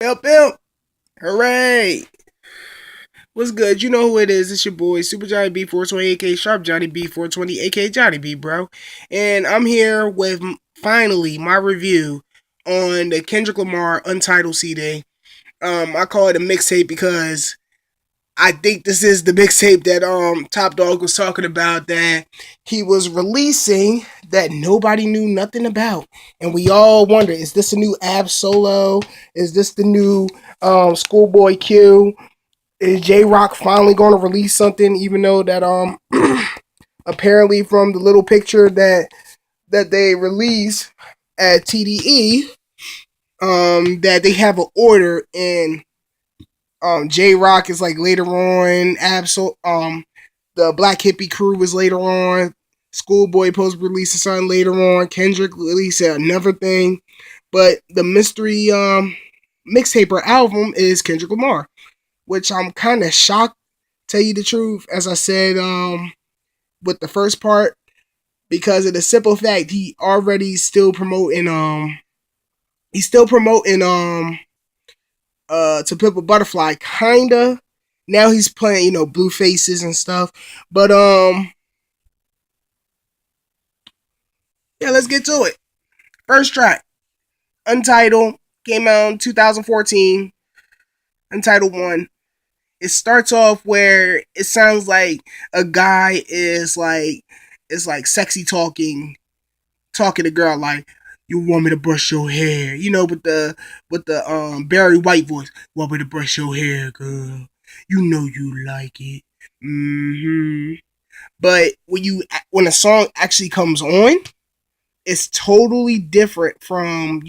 Pimp, pimp. Hooray. What's good? You know who it is. It's your boy, Super Johnny B420, aka Sharp Johnny B420, aka Johnny B, bro. And I'm here with finally my review on the Kendrick Lamar Untitled CD. I call it a mixtape because I think this is the mixtape that Top Dog was talking about that he was releasing that nobody knew nothing about. And we all wonder, is this a new Ab Solo? Is this the new Schoolboy Q? Is J Rock finally going to release something? Even though that apparently from the little picture that they released at TDE, that they have an order and J Rock is like later on, the Black Hippie Crew was later on. Schoolboy post releasing something later on. Kendrick released another thing, but the mystery mixtape or album is Kendrick Lamar, which I'm kind of shocked, tell you the truth, as I said with the first part, because of the simple fact he already still promoting he's still promoting To Pimp a Butterfly, kinda. Now he's playing, Blue Faces and stuff. But yeah, let's get to it. First track, Untitled, came out in 2014. Untitled 1. It starts off where it sounds like a guy is like sexy talking to girl like, you want me to brush your hair, with the Barry White voice. Want me to brush your hair, girl? You know you like it. But when a song actually comes on, it's totally different from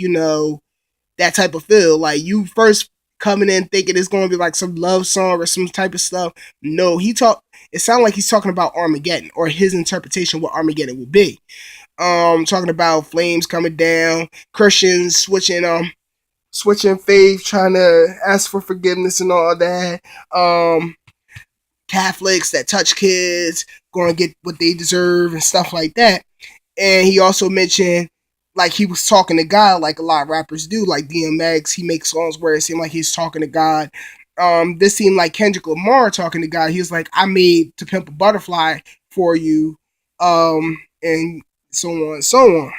that type of feel. Like you first coming in thinking it's gonna be like some love song or some type of stuff. No, it sounded like he's talking about Armageddon, or his interpretation of what Armageddon will be. Talking about flames coming down, Christians switching faith, trying to ask for forgiveness and all that. Catholics that touch kids gonna get what they deserve and stuff like that. And he also mentioned, like, he was talking to God, like a lot of rappers do, like DMX. He makes songs where it seemed like he's talking to God. This seemed like Kendrick Lamar talking to God. He was like, I made To Pimp a Butterfly for you, and so on and so on.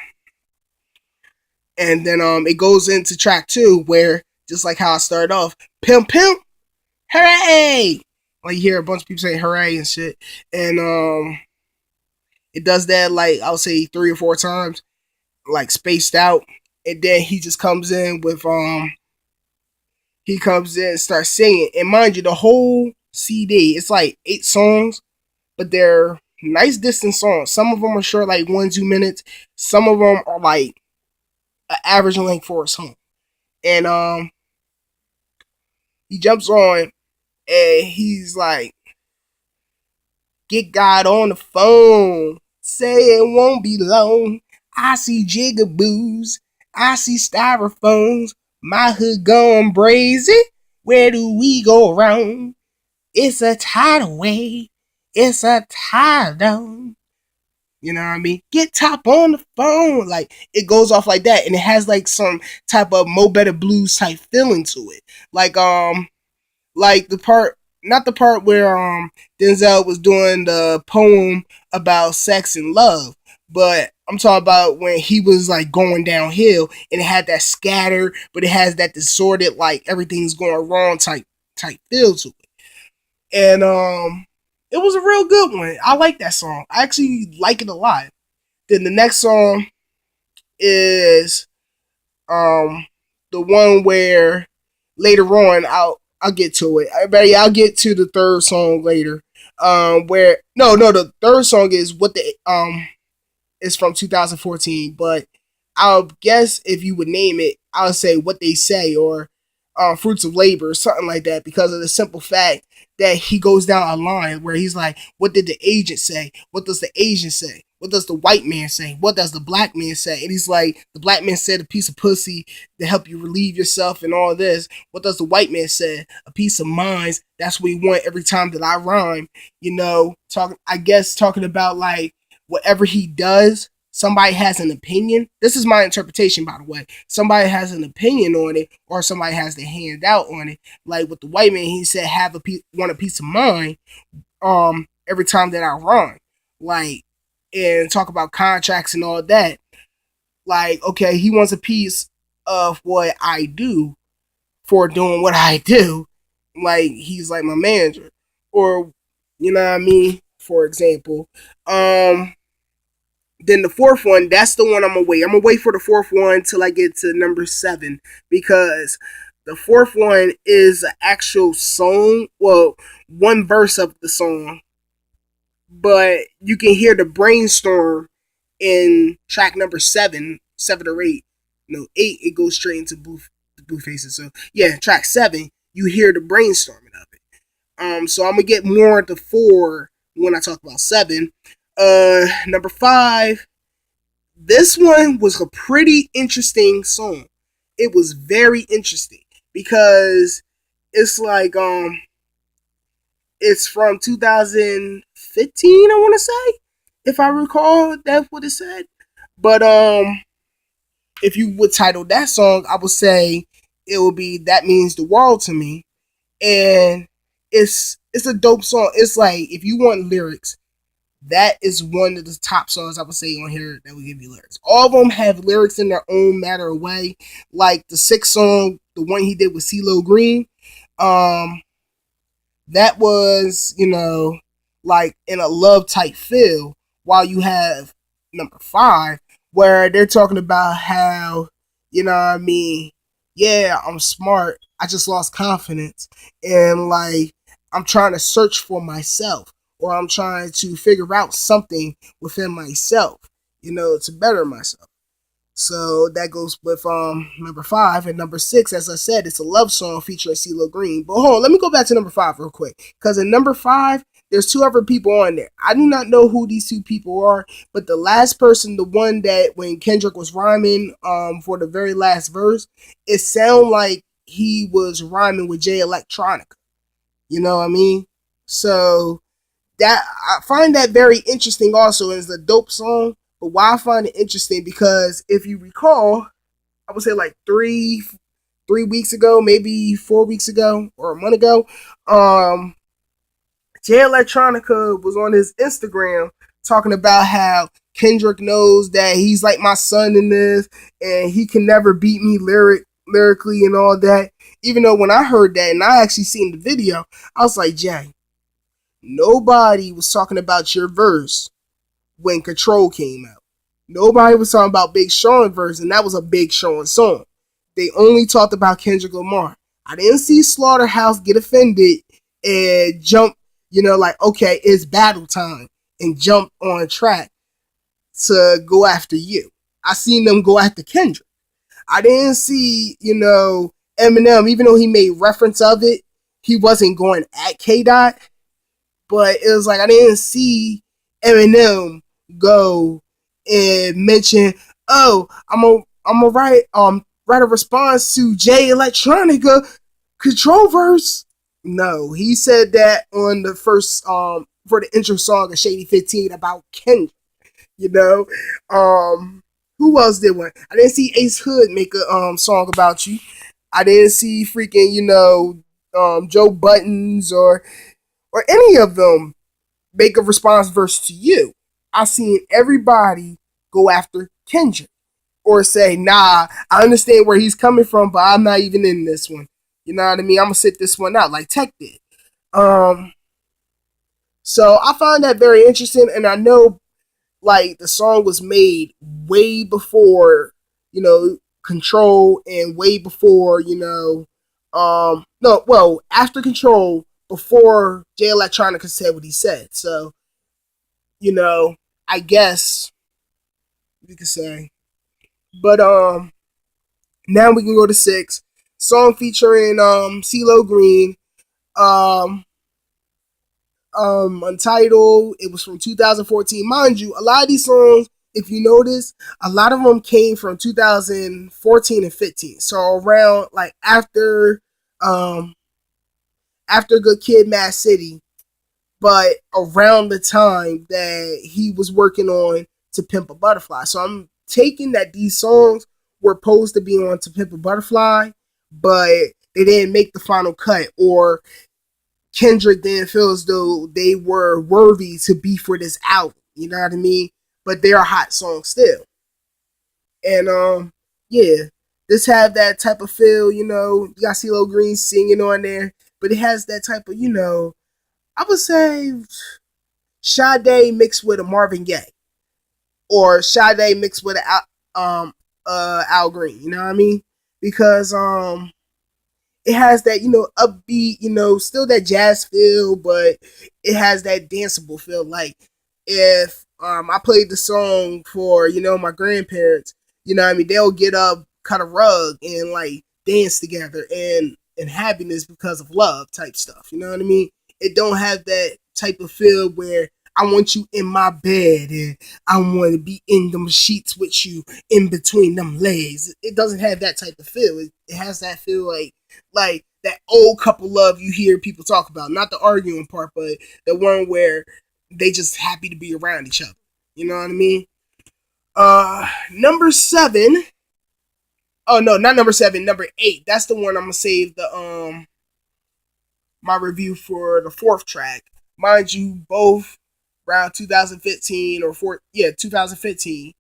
And then it goes into track 2, where just like how I started off, pimp pimp, hooray! Like you hear a bunch of people say hooray and shit. And it does that like I'll say 3 or 4 times, like spaced out. And then he just comes in with he comes in and starts singing. And mind you, the whole CD, it's like 8 songs, but they're nice distance songs. Some of them are short, like 1-2 minutes. Some of them are like an average length for a song. And he jumps on and he's like, get God on the phone, say it won't be long. I see jigaboos, I see styrofoams, my hood going brazy. Where do we go wrong? It's a tidal wave, it's a tidal. You know what I mean? Get Top on the phone. Like, it goes off like that. And it has like some type of Mo Better Blues type feeling to it. Like the part, not the part where Denzel was doing the poem about sex and love, but I'm talking about when he was like going downhill and it had that scatter, but it has that disordered, like everything's going wrong type feel to it. And it was a real good one. I like that song. I actually like it a lot. Then the next song is the one where later on I'll get to it. I'll get to the third song later. Where no, the third song is what the is from 2014, but I'll guess if you would name it, I'll say What They Say, or Fruits of Labor, or something like that, because of the simple fact that he goes down a line where he's like, what did the agent say? What does the Asian say? What does the white man say? What does the black man say? And he's like, the black man said a piece of pussy to help you relieve yourself and all this. What does the white man say? A piece of mind. That's what he want every time that I rhyme. Talking about like whatever he does, somebody has an opinion. This is my interpretation, by the way. Somebody has an opinion on it, or somebody has their hand out on it. Like with the white man, he said, want a peace of mind. Every time that I run, like, and talk about contracts and all that. Like, okay, he wants a piece of what I do for doing what I do. Like, he's like my manager, or you know what I mean. For example, then the fourth one, that's the one I'm gonna wait. I'm gonna wait for the fourth one till I get to number 7, because the fourth one is an actual song. Well, one verse of the song, but you can hear the brainstorm in track number 7 or 8. No, 8. It goes straight into blue faces. So yeah, track 7, you hear the brainstorming of it. So I'm gonna get more into 4 when I talk about 7. Number 5, this one was a pretty interesting song. It was very interesting because it's like it's from 2015, I want to say, if I recall, that's what it said. But if you would title that song, I would say it would be "That Means the World to Me," and it's a dope song. It's like, if you want lyrics, that is one of the top songs I would say on here that will give you lyrics. All of them have lyrics in their own matter of way. Like the 6th song, the one he did with CeeLo Green, um, that was, like in a love type feel. While you have number 5, where they're talking about how, what I mean, yeah, I'm smart. I just lost confidence. And like, I'm trying to search for myself, or I'm trying to figure out something within myself, to better myself. So that goes with number 5. And number 6, as I said, it's a love song featuring CeeLo Green. But hold on, let me go back to number 5 real quick. Because in number 5, there's 2 other people on there. I do not know who these 2 people are, but the last person, the one that when Kendrick was rhyming for the very last verse, it sounded like he was rhyming with Jay Electronica. You know what I mean? So that, I find that very interesting also. It's a dope song. But why I find it interesting, because if you recall, I would say like 3 weeks ago, maybe 4 weeks ago, or a month ago, Jay Electronica was on his Instagram talking about how Kendrick knows that he's like my son in this, and he can never beat me lyrically and all that. Even though when I heard that and I actually seen the video, I was like, Jay, nobody was talking about your verse when Control came out. Nobody was talking about Big Sean verse, and that was a Big Sean song. They only talked about Kendrick Lamar. I didn't see Slaughterhouse get offended and jump, like, okay, it's battle time, and jump on track to go after you. I seen them go after Kendrick. I didn't see, Eminem, even though he made reference of it, he wasn't going at K Dot. But it was like, I didn't see Eminem go and mention, oh, I'm gonna write a response to Jay Electronica Control verse. No, he said that on the first for the intro song of Shady 15 about Kendrick. You know, who else did one? I didn't see Ace Hood make a song about you. I didn't see freaking Joe Buttons or any of them make a response verse to you. I seen everybody go after Kendrick, or say, nah, I understand where he's coming from, but I'm not even in this one. You know what I mean? I'm gonna sit this one out like Tech did. So I find that very interesting, and I know like the song was made way before, Control, and way before, no, well, after Control, before Jay Electronica said what he said. So, I guess you could say. But now we can go to 6. Song featuring CeeLo Green. Untitled. It was from 2014. Mind you, a lot of these songs, if you notice, a lot of them came from 2014 and 15. So around like after Good Kid, Mad City, but around the time that he was working on To Pimp a Butterfly. So I'm taking that these songs were supposed to be on To Pimp a Butterfly, but they didn't make the final cut, or Kendrick didn't feel as though they were worthy to be for this album. You know what I mean? But they are hot songs still. And yeah, this have that type of feel, you know, you got CeeLo Green singing on there, but it has that type of, you know, I would say Sade mixed with a Marvin Gaye, or Sade mixed with a Al Green, you know what I mean? Because it has that, you know, upbeat, you know, still that jazz feel, but it has that danceable feel. Like if I played the song for, you know, my grandparents, you know what I mean, they'll get up, cut a rug, and like dance together and happiness because of love type stuff. You know what I mean? It don't have that type of feel where I want you in my bed and I want to be in them sheets with you in between them legs. It doesn't have that type of feel. It has that feel like that old couple love you hear people talk about. Not the arguing part, but the one where they just happy to be around each other. You know what I mean? Number 7. Oh no, not number 7, number 8. That's the one I'm gonna save the my review for the 4th track. Mind you, both around 2015 or 2015.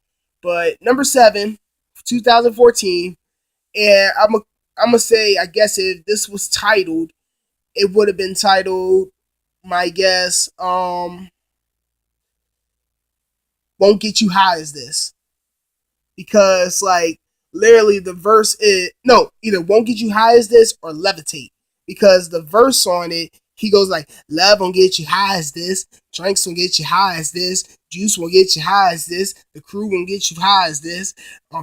But number 7, 2014, and I'm gonna say, I guess if this was titled, it would have been titled, my guess, Won't Get You High As This. Because like literally the verse is no, either Won't Get You High As This or Levitate. Because the verse on it, he goes like, love won't get you high as this, drinks won't get you high as this, juice won't get you high as this, the crew won't get you high as this,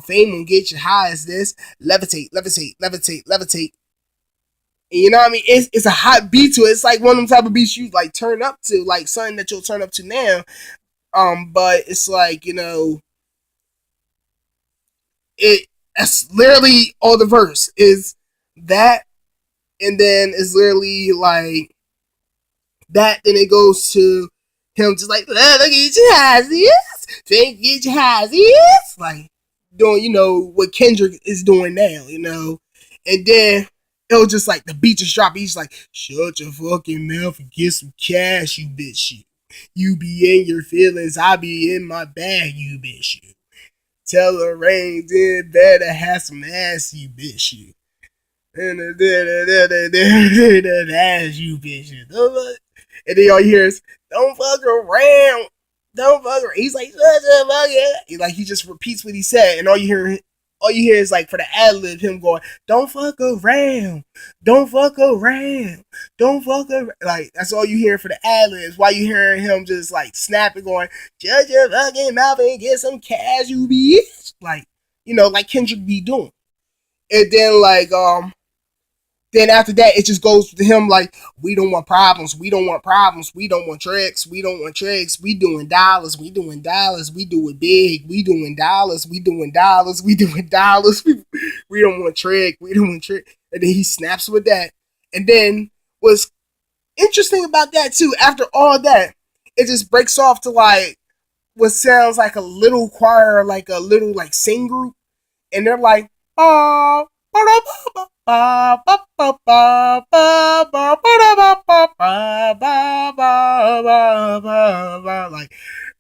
fame won't get you high as this, levitate, levitate, levitate, levitate. And you know what I mean? It's a hot beat to it. It's like one of them type of beats you like turn up to, like something that you'll turn up to now. But it's like, you know, that's literally all the verse is that, and then it's literally like that, then it goes to him just like, look at your eyes, yes, think get your eyes, yes, like doing, you know, what Kendrick is doing now, you know, and then it'll just like the beat just drop. He's like, shut your fucking mouth and get some cash, you bitch, you be in your feelings, I be in my bag, you bitch, you. Tell her Rain did better have some ass, you bitch, you. And ass, you bitch. And then all you hear is, don't fuck around. Don't fuck around. He's like, shut the fuck up. He like, he just repeats what he said. And all you hear is like for the ad lib, him going, don't fuck around. Don't fuck around. Don't fuck around. Like, that's all you hear for the ad libs. While you hearing him just like snapping, going, shut your fucking mouth and get some cash, you bitch. Like, you know, like Kendrick be doing. And then like, then after that, it just goes to him like, we don't want problems, we don't want problems, we don't want tricks, we don't want tricks, we doing dollars, we doing dollars, we do it big, we doing dollars, we doing dollars, we doing dollars, we don't want trick, we don't want trick. And then he snaps with that. And then what's interesting about that too, after all that, it just breaks off to like what sounds like a little choir, like a little like sing group. And they're like, oh, like,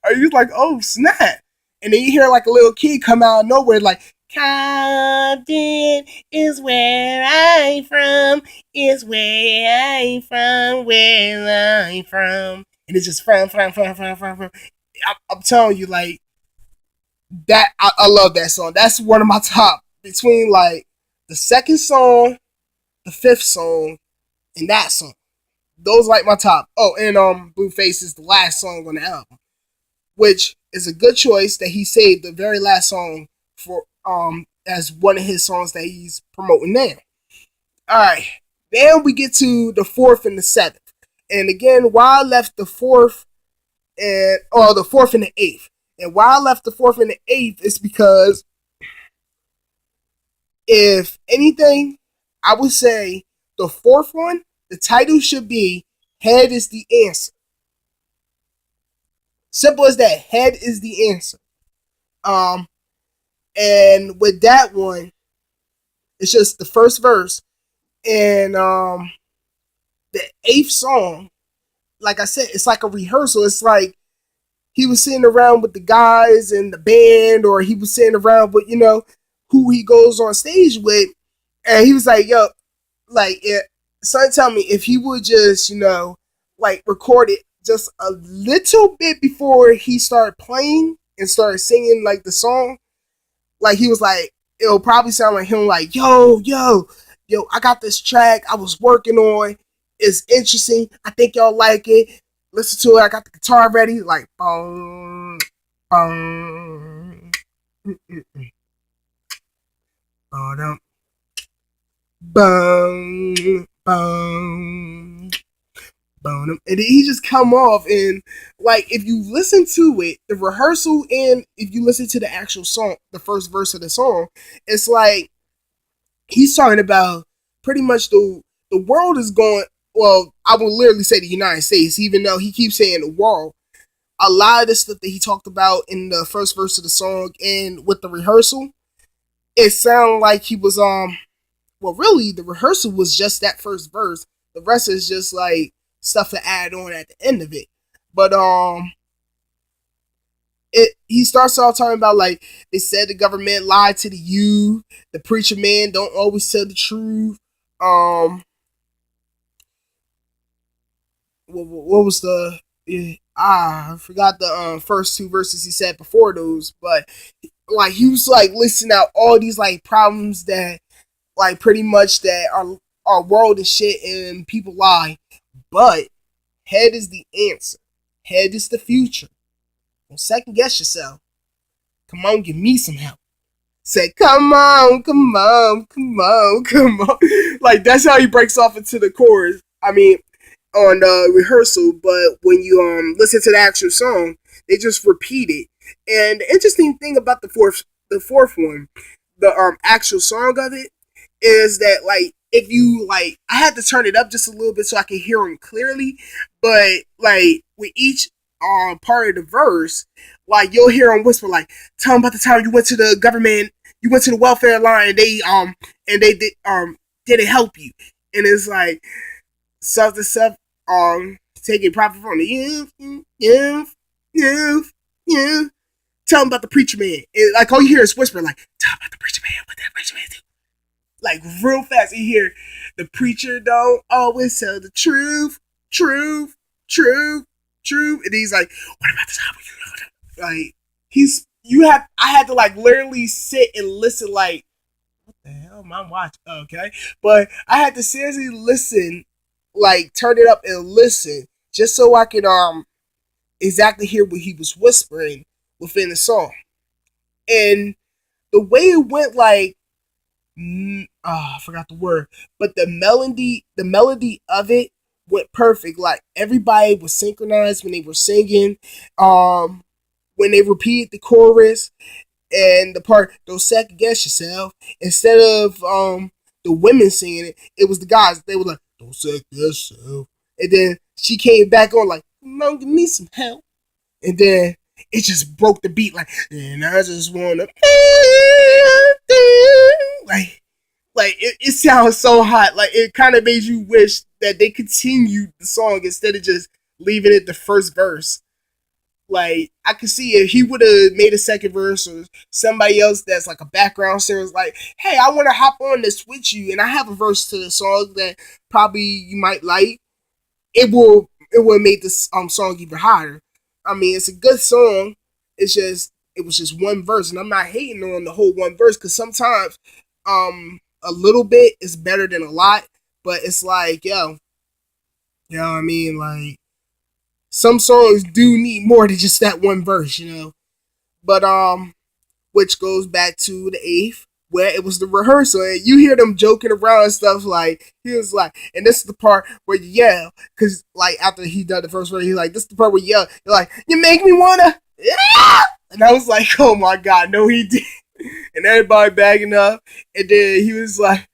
are you like, oh snap? And then you hear like a little kid come out of nowhere, like, Compton is where I'm from, is where I'm from, where I'm from. And it's just from. I'm telling you, like, that I love that song. That's one of my top, between like the second song, the 5th song, and that song. Those like my top. Oh, and Blueface is the last song on the album, which is a good choice that he saved the very last song for as one of his songs that he's promoting now. All right, then we get to the 4th and the 7th, and again, why I left the 4th and the 4th and the 8th, and why I left the 4th and the 8th is because if anything, I would say the 4th one, the title should be Head is the Answer. Simple as that. Head is the answer. Um, and with that one, it's just the first verse and the eighth song. Like I said, it's like a rehearsal. It's like he was sitting around with the guys in the band, or he was sitting around with who he goes on stage with, and he was like, "Yo, like, son, tell me if he would just like record it just a little bit before he started playing and started singing like the song, like he was like, it'll probably sound like him like, yo, I got this track I was working on. It's interesting. I think y'all like it. Listen to it. I got the guitar ready. Like, boom, boom, boom, boom, boom. And he just come off, and like if you listen to it, the rehearsal, and if you listen to the actual song, the first verse of the song, it's like he's talking about pretty much the world is going. Well, I would literally say the United States, even though he keeps saying the world. A lot of the stuff that he talked about in the first verse of the song and with the rehearsal, it sounded like he was well, really, the rehearsal was just that first verse. The rest is just like stuff to add on at the end of it. But he starts off talking about like they said the government lied to the youth. The preacher man don't always tell the truth. What was the I forgot the first two verses he said before those, but like he was like listing out all these like problems that like pretty much that our world is shit and people lie. But head is the answer. Head is the future. Don't second guess yourself. Come on, give me some help. Say, come on, come on, come on, come on. Like that's how he breaks off into the chorus. I mean, on the rehearsal, but when you listen to the actual song, they just repeat it. And the interesting thing about the fourth one, the actual song of it, is that like if you like, I had to turn it up just a little bit so I could hear him clearly, but like with each part of the verse, like you'll hear him whisper like, "Tell him about the time you went to the government, you went to the welfare line, and they didn't help you," and it's like stuff to stuff taking profit from the youth. Tell him about the preacher man. And, like all you hear is whisper like, "Tell him about the preacher man. What that preacher man do?" Like real fast, you hear the preacher don't always tell the truth, truth, truth, truth, and he's like, "What about the time you like?" I had to like literally sit and listen. Like, what the hell am I watching? Okay, but I had to seriously listen, like turn it up and listen, just so I could exactly hear what he was whispering within the song, and the way it went, like I forgot the word, but the melody of it went perfect. Like everybody was synchronized when they were singing. When they repeated the chorus and the part, "Don't second guess yourself," instead of the women singing it, it was the guys. They were like, "Don't second guess yourself," and then she came back on like, "Come on, give me some help," and then it just broke the beat like, "And I just wanna," like it sounds so hot. Like it kind of made you wish that they continued the song instead of just leaving it the first verse. Like I could see if he would have made a second verse, or somebody else that's like a background singer is like, "Hey, I want to hop on this with you, and I have a verse to the song that probably you might like." It will make this song even hotter. I mean, it's a good song. It was just one verse, and I'm not hating on the whole one verse because sometimes a little bit is better than a lot. But it's like, what I mean? Like some songs do need more than just that one verse. But which goes back to the eighth, where it was the rehearsal, and you hear them joking around and stuff. Like he was like, and this is the part where you yell, because like after he done the first verse, he's like, "This is the part where you yell." You're like, "You make me wanna," yeah! And I was like, "Oh my god, no, he did." And everybody bagging up, and then he was like,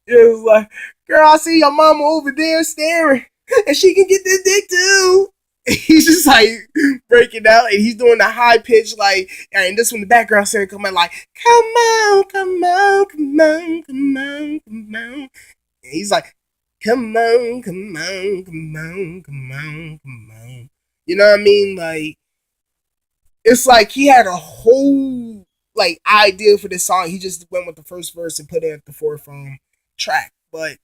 "Girl, I see your mama over there staring, and she can get this dick too." He's just like breaking out, and he's doing the high pitch like, and this from the background singer coming like, "Come on, come on, come on, come on, come on." And he's like, "Come on, come on, come on, come on, come on." You know what I mean? Like, it's like he had a whole like idea for this song. He just went with the first verse and put it at the fourth track, but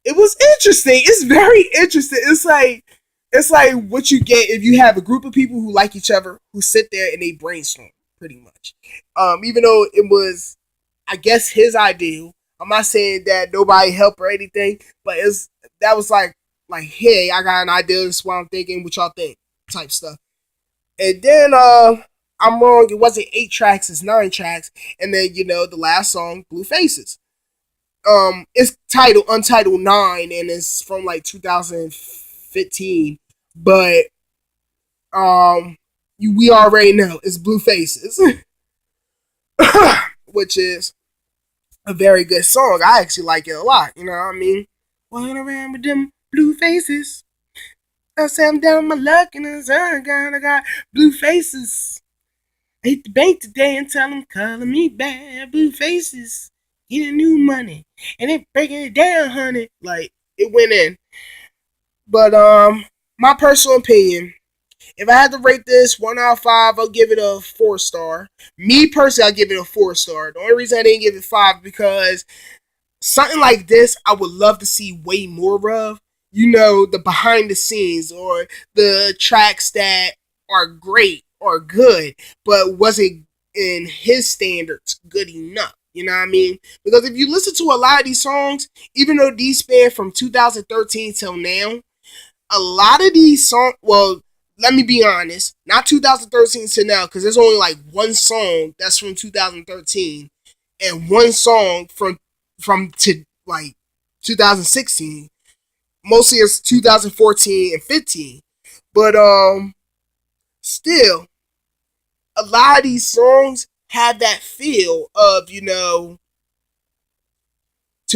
it was interesting. It's very interesting. It's like what you get if you have a group of people who like each other who sit there and they brainstorm pretty much. Even though it was, I guess, his idea. I'm not saying that nobody helped or anything, but that was like, hey, I got an idea. This is what I'm thinking. What y'all think? Type stuff. And then I'm wrong. It wasn't 8 tracks. It's 9 tracks. And then the last song, Blue Faces. It's titled Untitled 9, and it's from like 2015. But we already know it's Blue Faces, which is a very good song. I actually like it a lot. You know what I mean? Walking around with them blue faces. I say I'm down my luck and I got blue faces. I hit the bank today and tell them color me bad. Blue faces. Getting new money. And it breaking it down, honey. Like, it went in. But my personal opinion, if I had to rate this 1 out of 5, I'll give it a 4-star. Me personally, I'll give it a 4-star. The only reason I didn't give it 5 because something like this I would love to see way more of. The behind the scenes or the tracks that are great or good, but wasn't in his standards good enough. You know what I mean? Because if you listen to a lot of these songs, even though these span from 2013 till now, a lot of these songs, well, let me be honest, not 2013 to now, because there's only like one song that's from 2013 and one song from to like 2016. Mostly it's 2014 and 15. But still, a lot of these songs have that feel of, To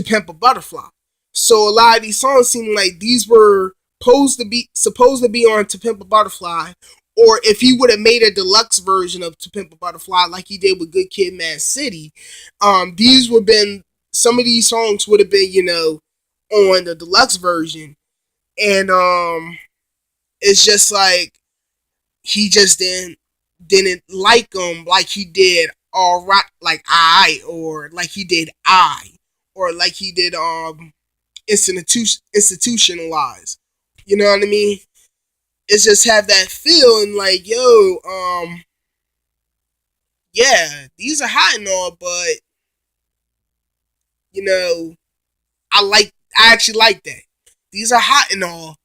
Pimp a Butterfly. So a lot of these songs seem like these were supposed to be on To Pimp a Butterfly, or if he would have made a deluxe version of To Pimp a Butterfly like he did with Good Kid, Mad City, these would have been, some of these songs would have been, on the deluxe version, and it's just like he just didn't like them like he did all right, like I, or like he did or like he did institutionalized. You know what I mean? It's just have that feeling like, yo, yeah, these are hot and all, but I actually like that. These are hot and all,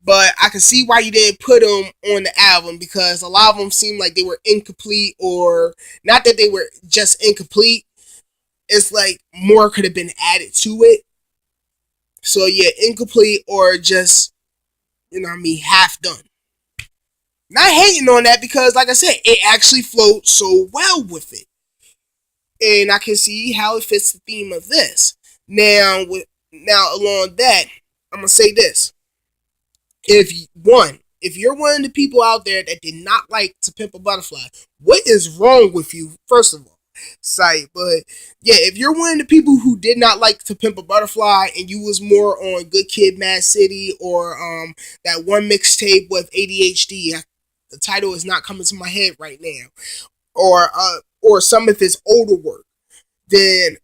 but I can see why you didn't put them on the album, because a lot of them seem like they were incomplete, or not that they were just incomplete. It's like more could have been added to it. So yeah, incomplete or just, half done. Not hating on that, because like I said, it actually flowed so well with it. And I can see how it fits the theme of this. Now along that, I'm gonna say this. If you're one of the people out there that did not like To Pimp a Butterfly, what is wrong with you, first of all? But yeah, if you're one of the people who did not like To Pimp a Butterfly and you was more on Good Kid, Mad City, or that one mixtape with ADHD, the title is not coming to my head right now, or some of his older work, then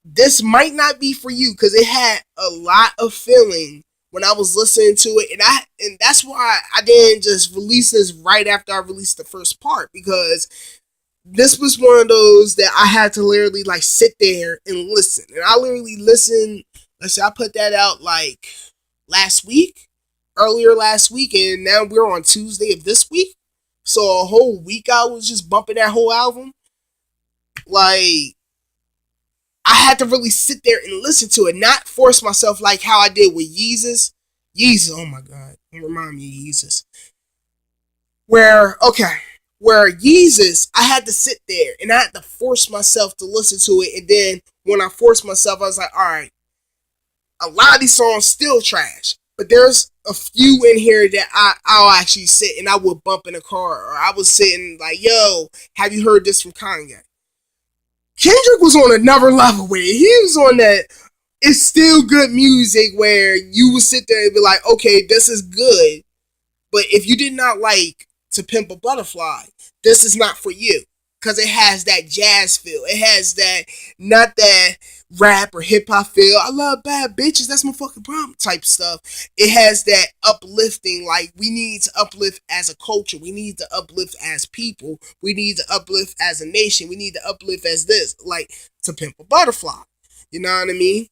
this might not be for you, because it had a lot of feeling when I was listening to it, and that's why I didn't just release this right after I released the first part, because this was one of those that I had to literally like sit there and listen. And I literally listened. Let's say I put that out like earlier last week, and now we're on Tuesday of this week. So a whole week I was just bumping that whole album. Like, I had to really sit there and listen to it, not force myself like how I did with Yeezus. Yeezus, oh my God, don't remind me of Yeezus. Where Yeezus, I had to sit there and I had to force myself to listen to it. And then when I forced myself, I was like, all right, a lot of these songs still trash. But there's a few in here that I'll actually sit and I would bump in a car, or I was sitting like, yo, have you heard this from Kanye? Kendrick was on another level with it. He was on that it's still good music where you would sit there and be like, okay, this is good. But if you did not like To Pimp a Butterfly, this is not for you. Because it has that jazz feel. It has that, not that rap or hip hop feel. I love bad bitches. That's my fucking problem type stuff. It has that uplifting. Like, we need to uplift as a culture. We need to uplift as people. We need to uplift as a nation. We need to uplift as this. Like, To Pimp a Butterfly. You know what I mean?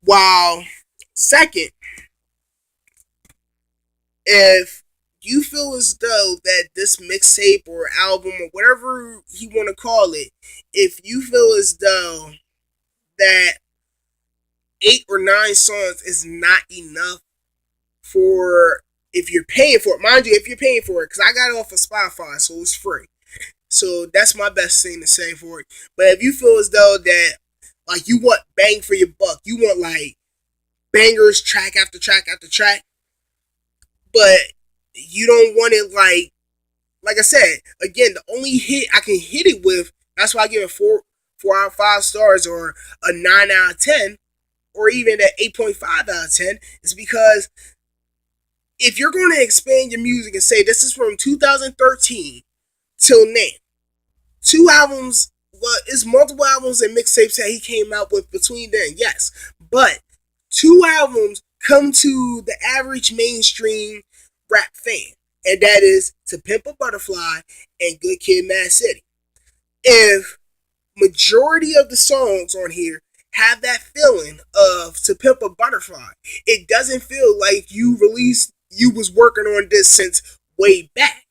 While, second, if you feel as though that this mixtape or album or whatever you want to call it, if you feel as though that 8 or 9 songs is not enough for, if you're paying for it, mind you, if you're paying for it, because I got it off of Spotify, so it's free. So that's my best thing to say for it. But if you feel as though that, like, you want bang for your buck, you want like bangers track after track after track, but you don't want it like I said, again, the only hit I can hit it with, that's why I give it 4 out of 5 stars or a 9 out of 10 or even an 8.5 out of 10 is because if you're going to expand your music and say this is from 2013 till now, 2 albums, well, it's multiple albums and mixtapes that he came out with between then, yes, but 2 albums come to the average mainstream rap fan, and that is To Pimp a Butterfly and Good Kid, Mad City. If majority of the songs on here have that feeling of To Pimp a Butterfly, it doesn't feel like you was working on this since way back.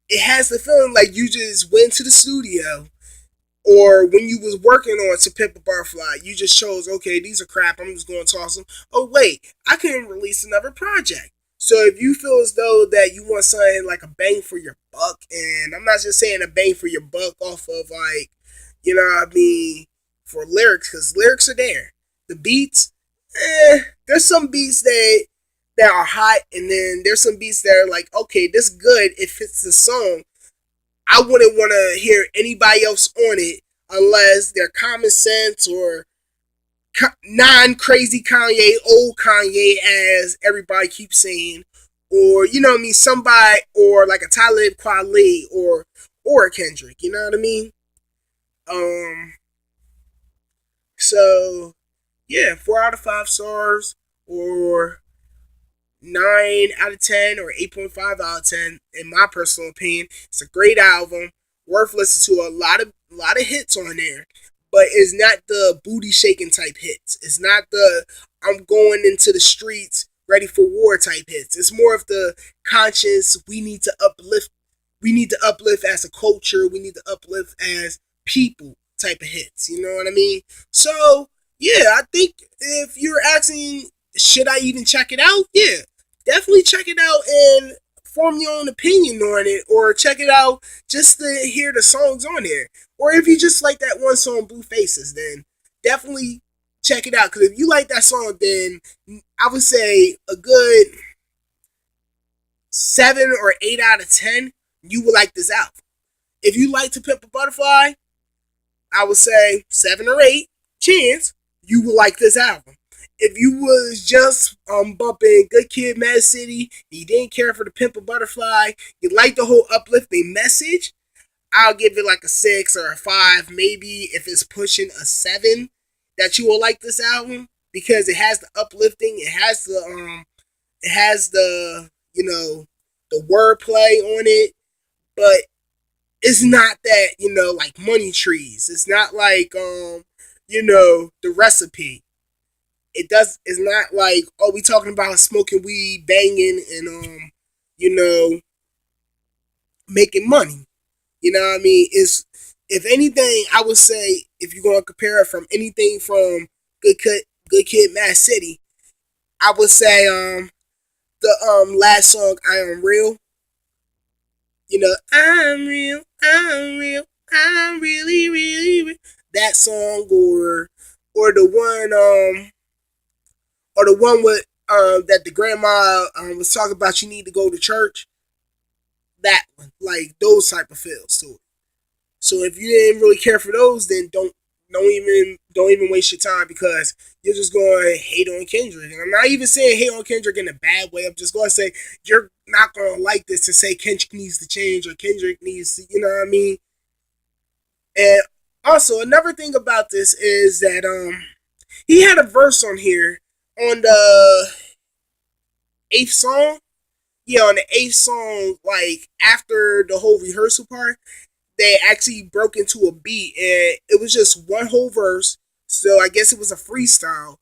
It has the feeling like you just went to the studio, or when you was working on To Pimp a Butterfly, you just chose, okay, these are crap, I'm just going to toss them. Oh wait, I can release another project. So if you feel as though that you want something like a bang for your buck, and I'm not just saying a bang for your buck off of like, you know what I mean, for lyrics, because lyrics are there. The beats, there's some beats that are hot, and then there's some beats that are like, okay, this good, it fits the song. I wouldn't want to hear anybody else on it unless they're common sense or non-crazy Kanye, old Kanye, as everybody keeps saying, or you know what I mean, somebody, or like a Talib Kweli or a Kendrick, you know what I mean? Um, so yeah, 4 out of 5 stars or 9 out of 10 or 8.5 out of 10 in my personal opinion. It's a great album, worth listening to. A lot of hits on there, but it's not the booty shaking type hits. It's not the I'm going into the streets ready for war type hits. It's more of the conscious, we need to uplift. We need to uplift as a culture. We need to uplift as people type of hits. You know what I mean? So yeah, I think if you're asking, should I even check it out? Yeah, definitely check it out and form your own opinion on it, or check it out just to hear the songs on there. Or if you just like that one song, Blue Faces, then definitely check it out. Because if you like that song, then I would say a good 7 or 8 out of 10, you will like this album. If you like To Pimp a Butterfly, I would say 7 or 8 chance you will like this album. If you was just bumping Good Kid, Mad City, you didn't care for The Pimp a Butterfly, you like the whole uplifting message, I'll give it like a 6 or a 5, maybe if it's pushing a 7, that you will like this album because it has the uplifting, it has the the wordplay on it, but it's not that like Money Trees. It's not like the Recipe. It's not like, oh, we talking about smoking weed, banging, and making money. You know what I mean? It's, if anything, I would say, if you're gonna compare it from anything from Good Kid, Mad City, I would say the last song, I Am Real. I'm real, I'm real, I'm really, really real. That song, or the one with that the grandma was talking about. You need to go to church. That one, like those type of feels to it. So if you didn't really care for those, then don't even waste your time because you're just going to hate on Kendrick. And I'm not even saying hate on Kendrick in a bad way. I'm just going to say you're not going to like this to say Kendrick needs to change or Kendrick needs to, you know what I mean? And also another thing about this is that he had a verse on here on the eighth song. Yeah, on the eighth song, like after the whole rehearsal part, they actually broke into a beat and it was just one whole verse. So I guess it was a freestyle.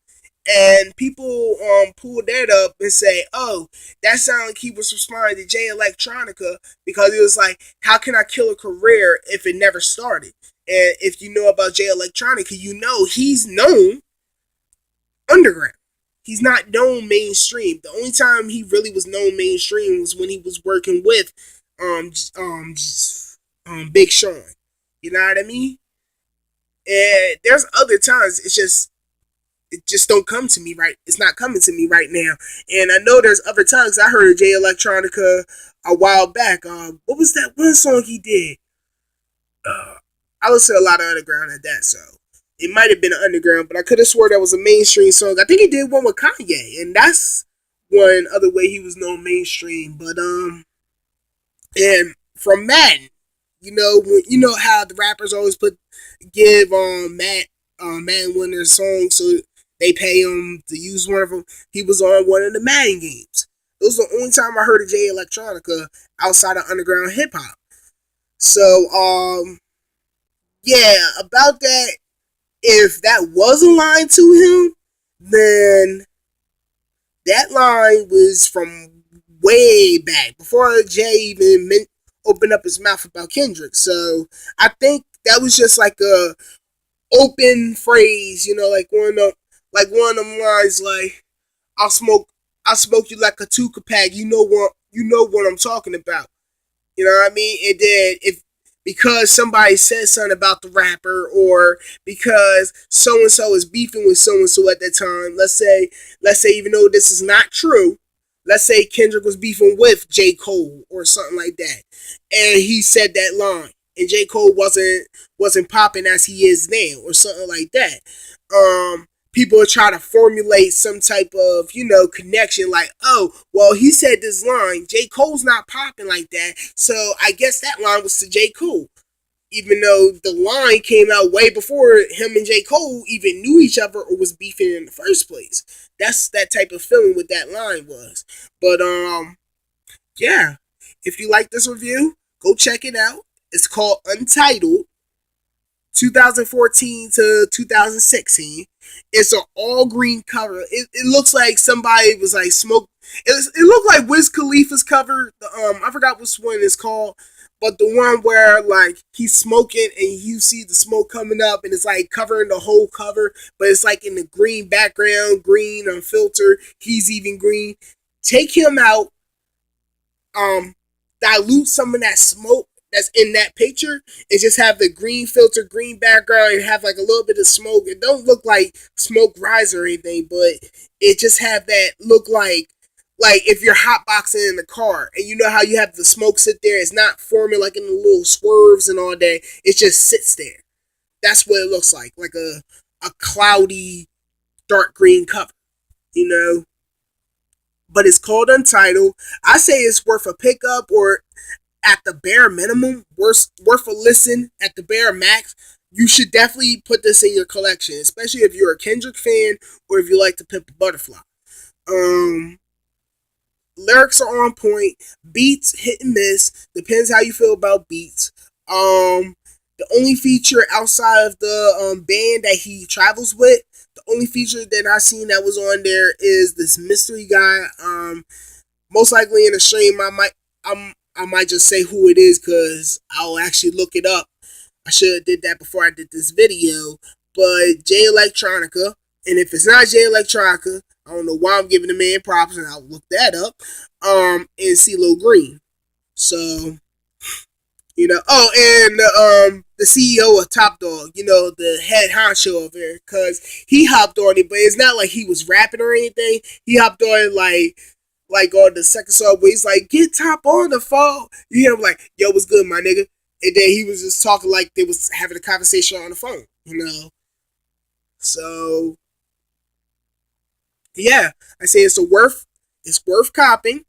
And people pulled that up and say, "Oh, that sounded like he was responding to Jay Electronica because it was like, how can I kill a career if it never started?" And if you know about Jay Electronica, you know he's known underground. He's not known mainstream. The only time he really was known mainstream was when he was working with um um Big Sean. You know what I mean? And there's other times it just don't come to me right. It's not coming to me right now. And I know there's other times I heard Jay Electronica a while back. What was that one song he did? I listened to a lot of underground at that, so it might have been an underground, but I could have swore that was a mainstream song. I think he did one with Kanye, and that's one other way he was known mainstream. But and from Madden, you know how the rappers always give Madden winners songs, so they pay him to use one of them. He was on one of the Madden games. It was the only time I heard of Jay Electronica outside of underground hip hop. So yeah, about that. If that was a line to him, then that line was from way back before Jay even opened up his mouth about Kendrick. So I think that was just like a open phrase, like one of them lines, like I'll smoke, I'll smoke you like a Tuka pack. You know what I'm talking about. You know what I mean? And then if because somebody said something about the rapper or because so and so is beefing with so and so at that time, let's say even though this is not true, let's say Kendrick was beefing with J. Cole or something like that. And he said that line. And J. Cole wasn't popping as he is now or something like that. People are trying to formulate some type of, connection like, oh, well, he said this line, J. Cole's not popping like that, so I guess that line was to J. Cole. Even though the line came out way before him and J. Cole even knew each other or was beefing in the first place. That's that type of feeling what that line was. But yeah. If you like this review, go check it out. It's called Untitled 2014 to 2016. It's an all green cover. It looks like somebody was like smoke. It looked like Wiz Khalifa's cover. I forgot which one it's called, but the one where like he's smoking and you see the smoke coming up and it's like covering the whole cover, but it's like in the green background, green unfiltered. He's even green. Take him out. Dilute some of that smoke that's in that picture and just have the green filter, green background, and have like a little bit of smoke. It don't look like smoke rise or anything, but it just have that look like if you're hotboxing in the car and you know how you have the smoke sit there, it's not forming like in the little swerves and all that. It just sits there. That's what it looks like a cloudy dark green cover, you know. But it's called Untitled. I say it's worth a pickup or at the bare minimum, worth a listen at the bare max. You should definitely put this in your collection, especially if you're a Kendrick fan or if you like to Pimp a Butterfly. Um, Lyrics are on point. Beats hit and miss. Depends how you feel about beats. The only feature outside of the band that he travels with, the only feature that I seen that was on there is this mystery guy. Most likely in the stream, I might just say who it is because I'll actually look it up. I should have did that before I did this video. But Jay Electronica, and if it's not Jay Electronica, I don't know why I'm giving the man props, and I'll look that up. And CeeLo Green. So You know. Oh, and the CEO of Top Dog, the head honcho of it, because he hopped on it, but it's not like he was rapping or anything. He hopped on it like on the second song where he's like, "Get Top on the phone." You hear him like, "Yo, what's good, my nigga?" And then he was just talking like they was having a conversation on the phone. So yeah, I say it's worth copying,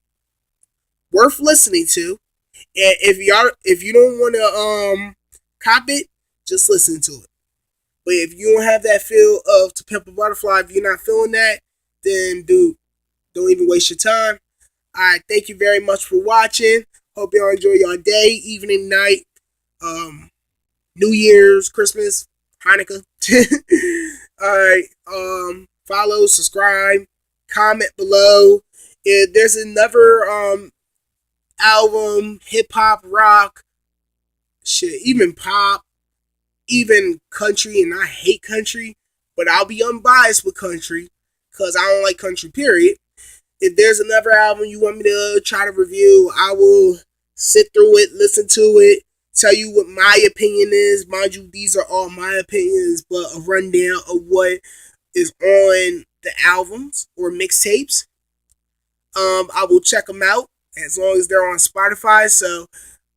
worth listening to. And if you don't want to cop it, just listen to it. But if you don't have that feel of To Pimp a Butterfly, if you're not feeling that, then dude, don't even waste your time. Alright, thank you very much for watching. Hope y'all enjoy your day, evening, night, um, New Year's, Christmas, Hanukkah. Alright, follow, subscribe, comment below. If there's another album, hip hop, rock, shit, even pop, even country, and I hate country, but I'll be unbiased with country because I don't like country, period. If there's another album you want me to try to review, I will sit through it, listen to it, tell you what my opinion is. Mind you, these are all my opinions, but a rundown of what is on the albums or mixtapes. I will check them out as long as they're on Spotify. So,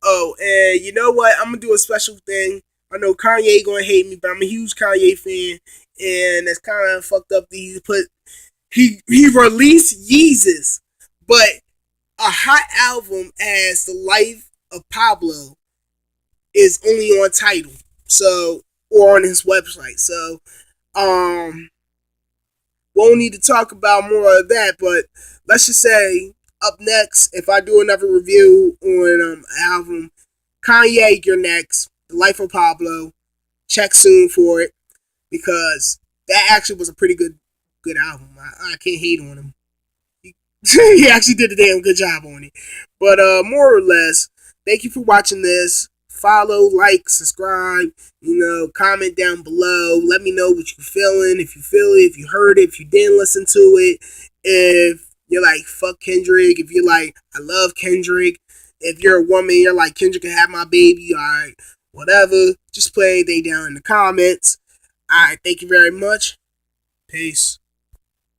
oh, and you know what? I'm gonna do a special thing. I know Kanye gonna hate me, but I'm a huge Kanye fan, and it's kind of fucked up that he released Yeezus, but a hot album as The Life of Pablo is only on Title, so or on his website. So, um, won't need to talk about more of that, but let's just say up next, if I do another review on album, Kanye, you're next. The Life of Pablo. Check soon for it because that actually was a pretty good album. I can't hate on him. He actually did a damn good job on it. But more or less, thank you for watching this. Follow, like, subscribe, comment down below. Let me know what you're feeling. If you feel it, if you heard it, if you didn't listen to it. If you're like, fuck Kendrick. If you're like, I love Kendrick. If you're a woman, you're like, Kendrick can have my baby. Alright, whatever. Just put anything down in the comments. Alright, thank you very much. Peace.